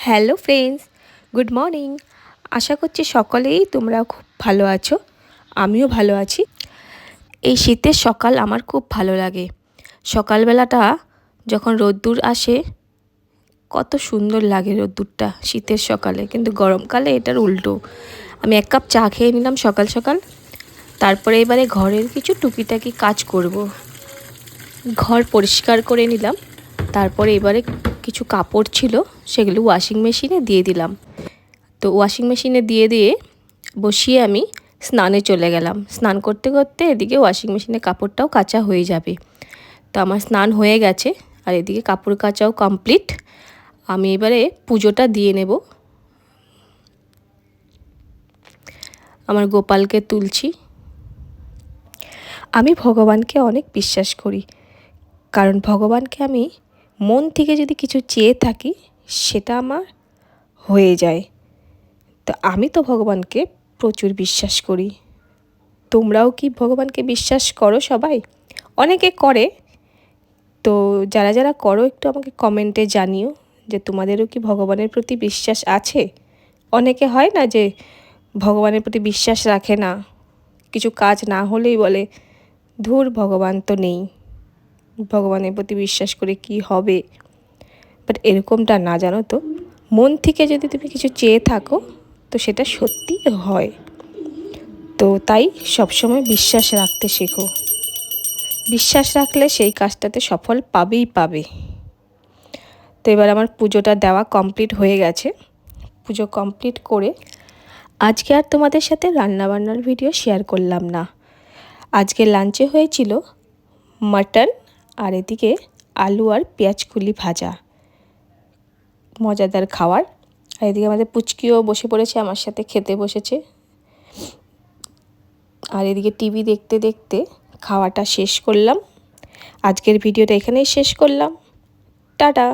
Hello friends, good morning. আশা করছি সকলেই তোমরা খুব ভালো আছো। আমিও ভালো আছি। এই শীতের সকাল আমার খুব ভালো লাগে। সকালবেলাটা যখন রোদ্দুর আসে কত সুন্দর লাগে রোদ্দুরটা শীতের সকালে, কিন্তু গরমকালে এটার উল্টো। আমি 1 কাপ চা খেয়ে নিলাম সকাল সকাল। তারপরে এবারে ঘরের কিছু টুকিটাকি কাজ করব। ঘর পরিষ্কার করে নিলাম। তারপরে এবারে কিছু কাপড় ছিল, সেগুলো ওয়াশিং মেশিনে দিয়ে দিলাম। তো ওয়াশিং মেশিনে দিয়ে বসিয়ে আমি স্নানে চলে গেলাম। স্নান করতে করতে এদিকে ওয়াশিং মেশিনে কাপড়টাও কাচা হয়ে যাবে। তো আমার স্নান হয়ে গেছে আর এদিকে কাপড় কাচাও কমপ্লিট। আমি এবারে পুজোটা দিয়ে নেব। আমার গোপালকে তুলছি। আমি ভগবানকে অনেক বিশ্বাস করি, কারণ ভগবানকে আমি মন থেকে যদি কিছু চেয়ে থাকি সেটা আমার হয়ে যায়। তো আমি তো ভগবানকে প্রচুর বিশ্বাস করি। তোমরাও কি ভগবানকে বিশ্বাস করো? সবাই অনেকে করে। তো যারা যারা করো একটু আমাকে কমেন্টে জানিও যে তোমাদেরও কি ভগবানের প্রতি বিশ্বাস আছে। অনেকে হয় না যে ভগবানের প্রতি বিশ্বাস রাখে না, কিছু কাজ না হলেই বলে ধুর ভগবান তো নেই, ভগবানের প্রতি বিশ্বাস করে কি হবে। বাট এরকমটা না, জানো তো, মন থেকে যদি তুমি কিছু চেয়ে থাকো তো সেটা সত্যি হয়। তো তাই সবসময় বিশ্বাস রাখতে শেখো। বিশ্বাস রাখলে সেই কাজটাতে সফল পাবেই পাবে। তো এবার আমার পুজোটা দেওয়া কমপ্লিট হয়ে গেছে। পুজো কমপ্লিট করে আজকে আর তোমাদের সাথে রান্নাবান্নার ভিডিও শেয়ার করলাম না। আজকে লাঞ্চে হয়েছিল মাটন আর এদিকে আলু আর পেঁয়াজকুলি ভাজা, মজাদার খাবার। আর এদিকে আমাদের পুচকিও বসে পড়েছে, আমার সাথে খেতে বসেছে। আর এদিকে টিভি দেখতে দেখতে খাওয়াটা শেষ করলাম। আজকের ভিডিওটা এখানেই শেষ করলাম। টাটা।